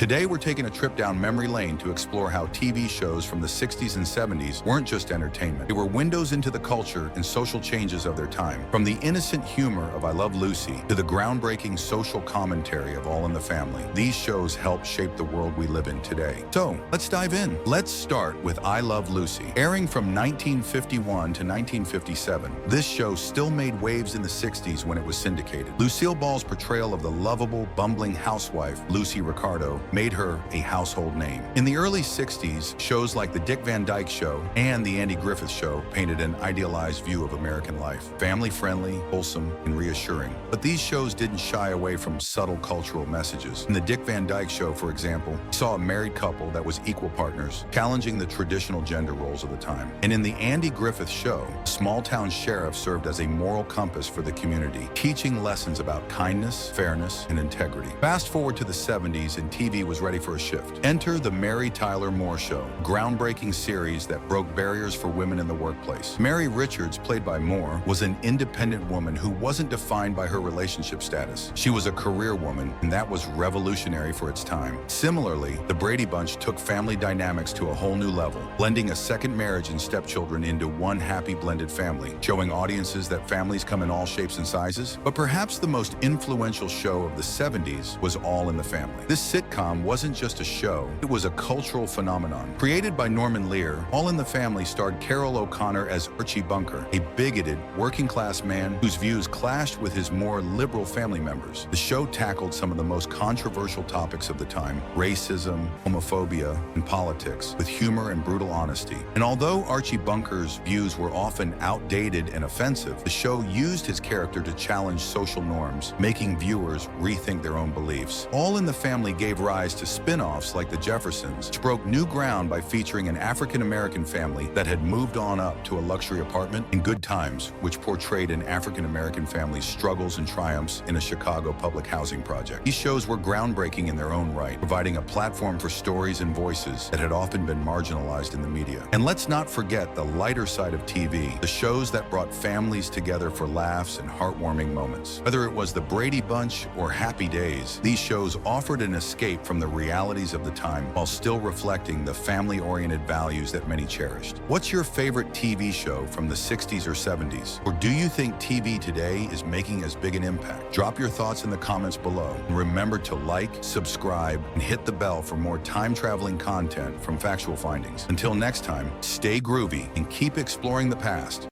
Today, we're taking a trip down memory lane to explore how TV shows from the 60s and 70s weren't just entertainment. They were windows into the culture and social changes of their time. From the innocent humor of I Love Lucy to the groundbreaking social commentary of All in the Family, these shows helped shape the world we live in today. So, let's dive in. Let's start with I Love Lucy. Airing from 1951 to 1957, this show still made waves in the 60s when it was syndicated. Lucille Ball's portrayal of the lovable, bumbling housewife, Lucy Ricardo, made her a household name. In the early 60s, shows like The Dick Van Dyke Show and The Andy Griffith Show painted an idealized view of American life, family-friendly, wholesome, and reassuring. But these shows didn't shy away from subtle cultural messages. In The Dick Van Dyke Show, for example, we saw a married couple that was equal partners, challenging the traditional gender roles of the time. And in The Andy Griffith Show, a small-town sheriff served as a moral compass for the community, teaching lessons about kindness, fairness, and integrity. Fast forward to the 70s, and TV was ready for a shift. Enter The Mary Tyler Moore Show, a groundbreaking series that broke barriers for women in the workplace. Mary Richards, played by Moore, was an independent woman who wasn't defined by her relationship status. She was a career woman, and that was revolutionary for its time. Similarly, The Brady Bunch took family dynamics to a whole new level, blending a second marriage and stepchildren into one happy blended family, showing audiences that families come in all shapes and sizes. But perhaps the most influential show of the 70s was All in the Family. This sitcom wasn't just a show, it was a cultural phenomenon. Created by Norman Lear, All in the Family starred Carol O'Connor as Archie Bunker, a bigoted, working-class man whose views clashed with his more liberal family members. The show tackled some of the most controversial topics of the time: racism, homophobia, and politics, with humor and brutal honesty. And although Archie Bunker's views were often outdated and offensive, the show used his character to challenge social norms, making viewers rethink their own beliefs. All in the Family gave rise to spin-offs like The Jeffersons, which broke new ground by featuring an African-American family that had moved on up to a luxury apartment, and Good Times, which portrayed an African-American family's struggles and triumphs in a Chicago public housing project. These shows were groundbreaking in their own right, providing a platform for stories and voices that had often been marginalized in the media. And let's not forget the lighter side of TV, the shows that brought families together for laughs and heartwarming moments. Whether it was The Brady Bunch or Happy Days, these shows offered an escape from the realities of the time while still reflecting the family-oriented values that many cherished. What's your favorite TV show from the 60s or 70s? Or do you think TV today is making as big an impact? Drop your thoughts in the comments below. And remember to like, subscribe, and hit the bell for more time-traveling content from Factual Findings. Until next time, stay groovy and keep exploring the past.